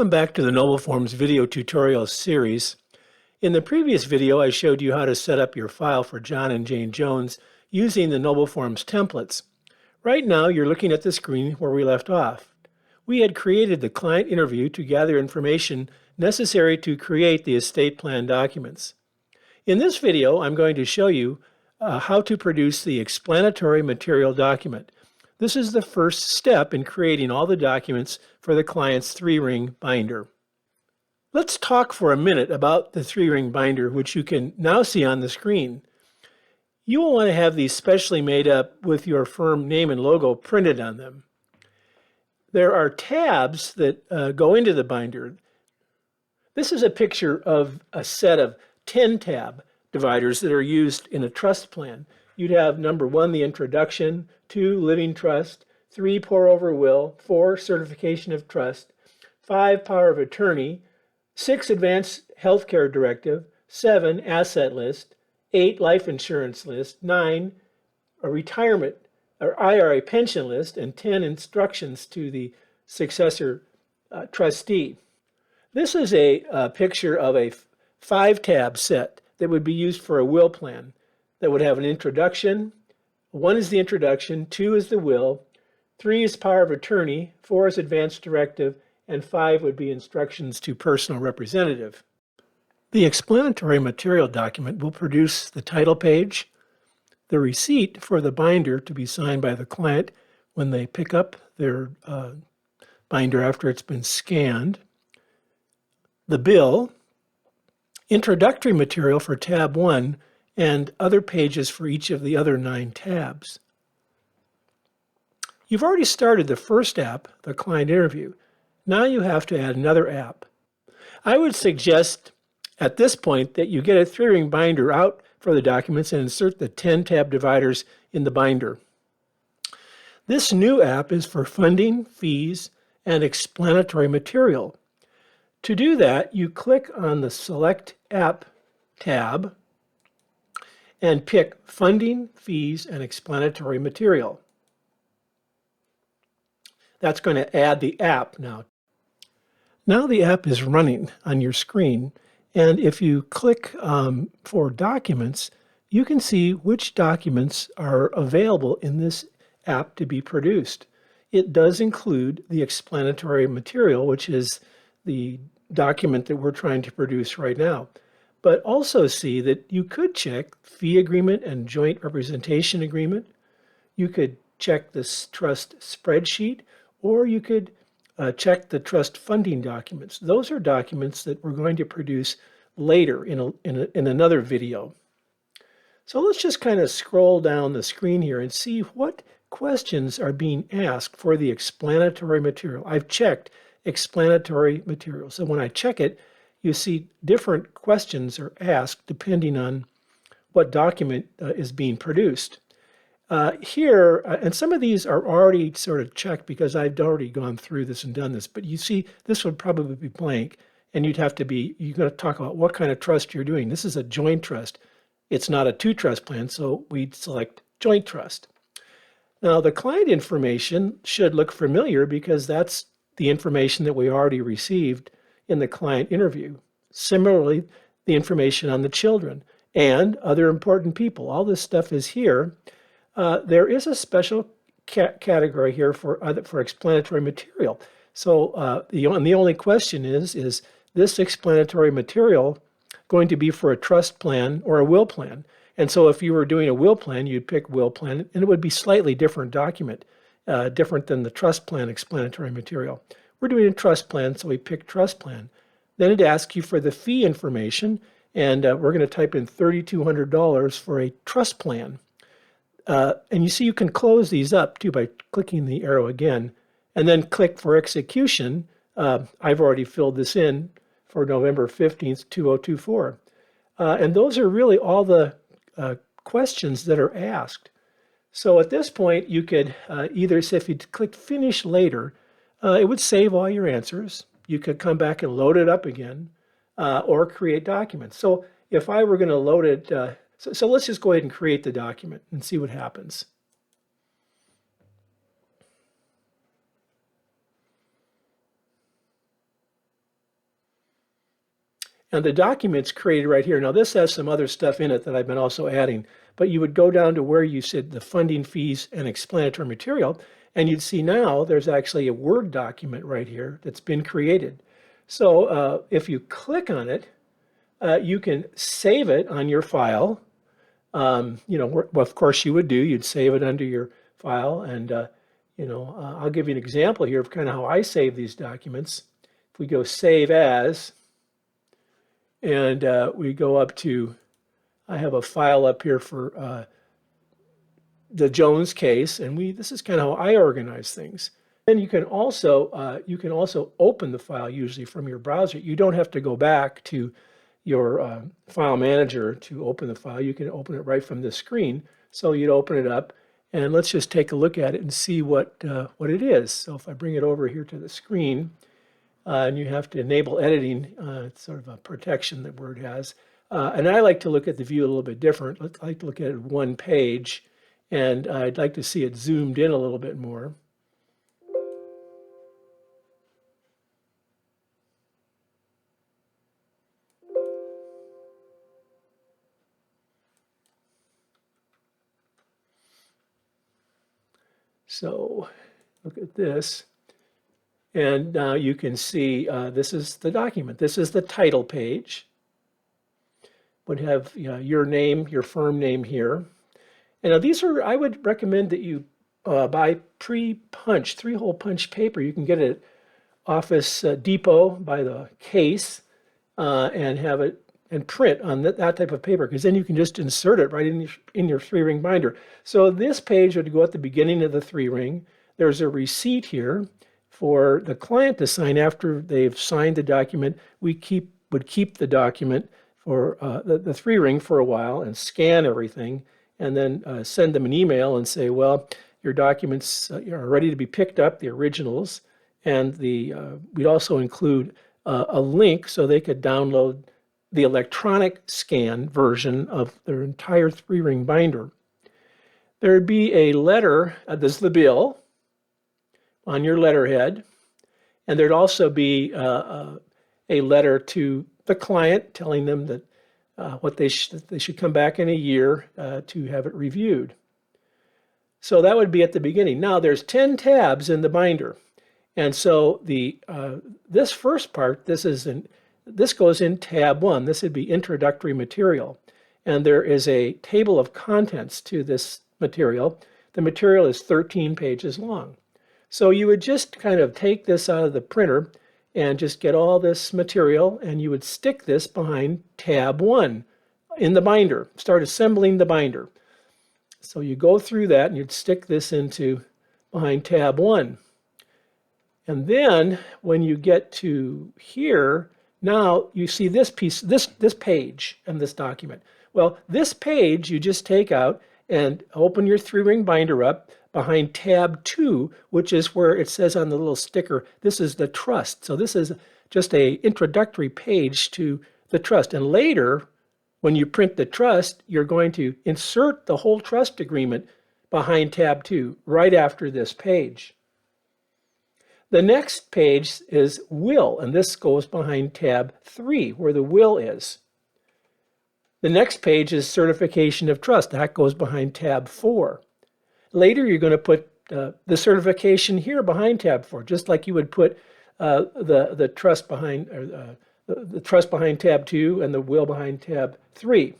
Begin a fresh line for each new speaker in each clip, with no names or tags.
Welcome back to the Noble Forms video tutorial series. In the previous video, I showed you how to set up your file for John and Jane Jones using the Noble Forms templates. Right now, you're looking at the screen where we left off. We had created the client interview to gather information necessary to create the estate plan documents. In this video, I'm going to show you how to produce the explanatory material document. This is the first step in creating all the documents for the client's 3-ring binder. Let's talk for a minute about the 3-ring binder, which you can now see on the screen. You will want to have these specially made up with your firm name and logo printed on them. There are tabs that go into the binder. This is a picture of a set of 10 tab dividers that are used in a trust plan. You'd have number 1, the introduction, 2, living trust, 3, pour over will, 4, certification of trust, 5, power of attorney, 6, advanced healthcare directive, 7, asset list, 8, life insurance list, 9, a retirement or IRA pension list, and 10, instructions to the successor trustee. This is a picture of a 5-tab set that would be used for a will plan that would have an introduction. 1 is the introduction, 2 is the will, 3 is power of attorney, 4 is advanced directive, and 5 would be instructions to personal representative. The explanatory material document will produce the title page, the receipt for the binder to be signed by the client when they pick up their binder after it's been scanned, the bill, introductory material for tab 1, and other pages for each of the other 9 tabs. You've already started the first app, the client interview. Now you have to add another app. I would suggest at this point that you get a 3-ring binder out for the documents and insert the 10 tab dividers in the binder. This new app is for funding, fees, and explanatory material. To do that, you click on the Select App tab and pick Funding, Fees, and Explanatory Material. That's going to add the app now. Now the app is running on your screen, and if you click for Documents, you can see which documents are available in this app to be produced. It does include the explanatory material, which is the document that we're trying to produce right now. But also see that you could check fee agreement and joint representation agreement. You could check this trust spreadsheet, or you could check the trust funding documents. Those are documents that we're going to produce later in another video. So let's just kind of scroll down the screen here and see what questions are being asked for the explanatory material. I've checked explanatory material. So when I check it, you see different questions are asked depending on what document is being produced. Here, and some of these are already sort of checked because I've already gone through this and done this, but you see this would probably be blank, and you've got to talk about what kind of trust you're doing. This is a joint trust. It's not a 2-trust plan, so we'd select joint trust. Now the client information should look familiar because that's the information that we already received in the client interview. Similarly, the information on the children and other important people. All this stuff is here. There is a special category here for explanatory material. So the only question is this explanatory material going to be for a trust plan or a will plan? And so if you were doing a will plan, you'd pick will plan, and it would be slightly different document, different than the trust plan explanatory material. We're doing a trust plan, so we pick trust plan. Then it asks you for the fee information, and we're going to type in $3,200 for a trust plan. And you see you can close these up too by clicking the arrow again, and then click for execution. I've already filled this in for November 15th, 2024. And those are really all the questions that are asked. So at this point, you could either say, if you click finish later, it would save all your answers. You could come back and load it up again, or create documents. So if I were going to load it, so let's just go ahead and create the document and see what happens. And the document's created right here. Now this has some other stuff in it that I've been also adding, but you would go down to where you said the funding fees and explanatory material, and you'd see now there's actually a Word document right here that's been created. So if you click on it, you can save it on your file. Well, of course you would do, you'd save it under your file. And, I'll give you an example here of kind of how I save these documents. If we go Save As, and we go up to, I have a file up here for the Jones case, and this is kind of how I organize things. And you can also open the file usually from your browser. You don't have to go back to your file manager to open the file. You can open it right from this screen. So you'd open it up, and let's just take a look at it and see what it is. So if I bring it over here to the screen, and you have to enable editing, it's sort of a protection that Word has. And I like to look at the view a little bit different. I like to look at it one page, and I'd like to see it zoomed in a little bit more. So look at this. And now you can see this is the document. This is the title page. Would have your name, your firm name here. And now these are, I would recommend that you buy pre-punch, 3-hole punch paper. You can get it at Office Depot by the case and have it and print on that type of paper, because then you can just insert it right in your 3-ring binder. So this page would go at the beginning of the 3-ring. There's a receipt here for the client to sign after they've signed the document. We would keep the document for the 3-ring for a while and scan everything, and then send them an email and say, well, your documents are ready to be picked up, the originals, and we'd also include a link so they could download the electronic scan version of their entire 3-ring binder. There'd be a letter, this is the bill, on your letterhead, and there'd also be a letter to the client telling them that they should come back in a year to have it reviewed. So that would be at the beginning. Now there's 10 tabs in the binder, and so this first part, this goes in tab 1. This would be introductory material. And there is a table of contents to this material. The material is 13 pages long. So you would just kind of take this out of the printer and just get all this material, and you would stick this behind tab 1 in the binder. Start assembling the binder. So you go through that and you'd stick this behind tab 1. And then when you get to here, now you see this piece, this page in this document. Well, this page you just take out and open your 3-ring binder up behind tab 2, which is where it says on the little sticker, this is the trust. So this is just an introductory page to the trust. And later, when you print the trust, you're going to insert the whole trust agreement behind tab 2, right after this page. The next page is will, and this goes behind tab 3, where the will is. The next page is certification of trust. That goes behind tab 4. Later, you're going to put the certification here behind tab 4, just like you would put the trust behind the trust behind tab 2 and the will behind tab 3.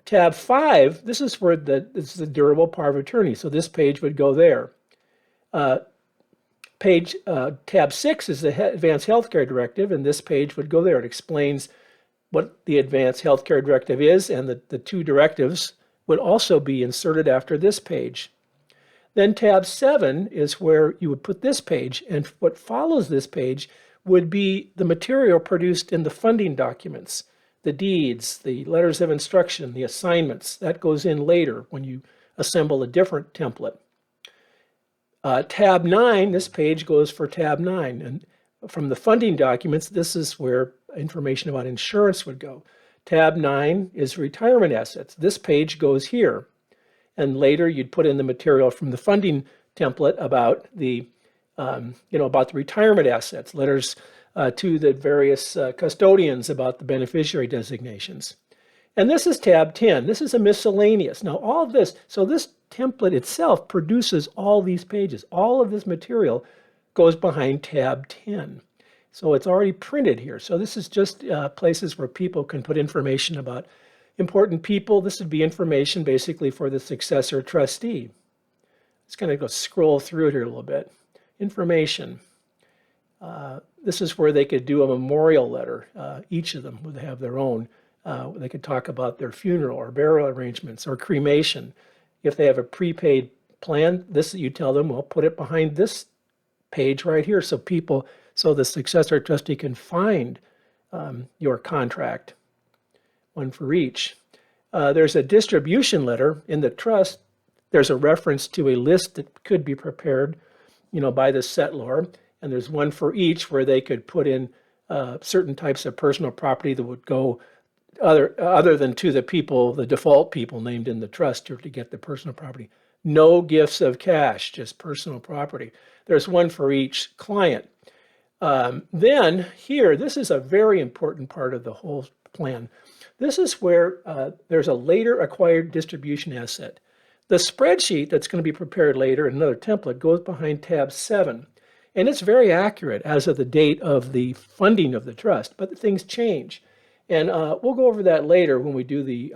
Tab 5, this is where this is the durable power of attorney. So this page would go there. Tab 6 is the Advanced Healthcare Directive, and this page would go there. It explains what the Advanced Healthcare Directive is, and the 2 directives would also be inserted after this page. Then tab 7 is where you would put this page, and what follows this page would be the material produced in the funding documents, the deeds, the letters of instruction, the assignments. That goes in later when you assemble a different template. Tab 9, this page goes for tab 9. And from the funding documents, this is where information about insurance would go. Tab 9 is retirement assets. This page goes here. And later you'd put in the material from the funding template about the retirement assets, letters to the various custodians about the beneficiary designations. And this is tab 10. This is a miscellaneous. Now all of this, so this template itself produces all these pages. All of this material goes behind tab 10. So it's already printed here. So this is just places where people can put information about important people. This would be information basically for the successor trustee. Let's kind of go scroll through it here a little bit. Information. This is where they could do a memorial letter. Each of them would have their own. They could talk about their funeral or burial arrangements or cremation. If they have a prepaid plan, this you tell them, well, put it behind this page right here so the successor trustee can find your contract, one for each. There's a distribution letter in the trust. There's a reference to a list that could be prepared, by the settlor, and there's one for each where they could put in certain types of personal property that would go other than to the people, the default people named in the trust, or to get the personal property. No gifts of cash, just personal property. There's one for each client. Then here, this is a very important part of the whole plan. This is where there's a later acquired distribution asset. The spreadsheet that's going to be prepared later in another template goes behind tab 7. And it's very accurate as of the date of the funding of the trust, but things change. And we'll go over that later when we do the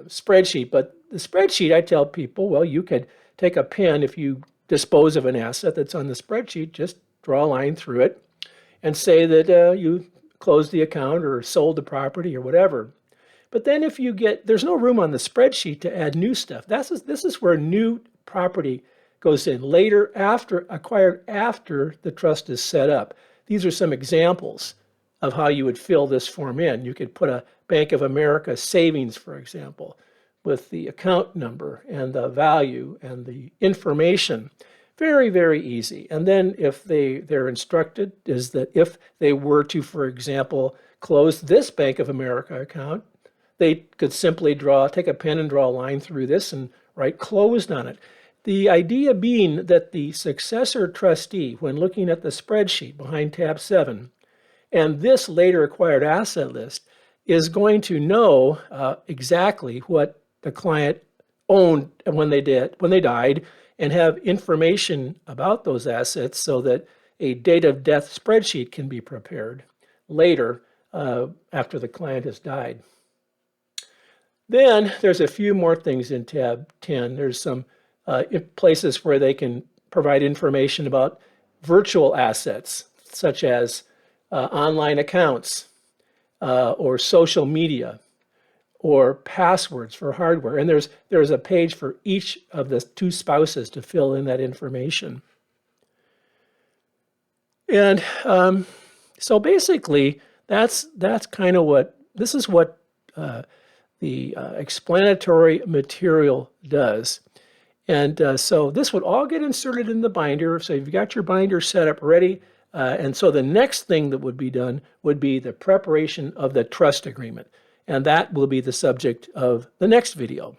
spreadsheet. But the spreadsheet, I tell people, well, you could take a pen if you dispose of an asset that's on the spreadsheet, just draw a line through it and say that you closed the account or sold the property or whatever. But then if there's no room on the spreadsheet to add new stuff. This is where new property goes in later, acquired after the trust is set up. These are some examples of how you would fill this form in. You could put a Bank of America savings, for example, with the account number and the value and the information. Very, very easy. And then if they're instructed is that if they were to, for example, close this Bank of America account, they could simply take a pen and draw a line through this and write closed on it. The idea being that the successor trustee, when looking at the spreadsheet behind tab 7, and this later acquired asset list, is going to know exactly what the client owned when they died, and have information about those assets so that a date of death spreadsheet can be prepared later after the client has died. Then there's a few more things in tab 10. There's some places where they can provide information about virtual assets, such as online accounts or social media or passwords for hardware. And there's a page for each of the two spouses to fill in that information. And so basically, that's kind of what the explanatory material does. And so this would all get inserted in the binder. So you've got your binder set up ready. And so the next thing that would be done would be the preparation of the trust agreement. And that will be the subject of the next video.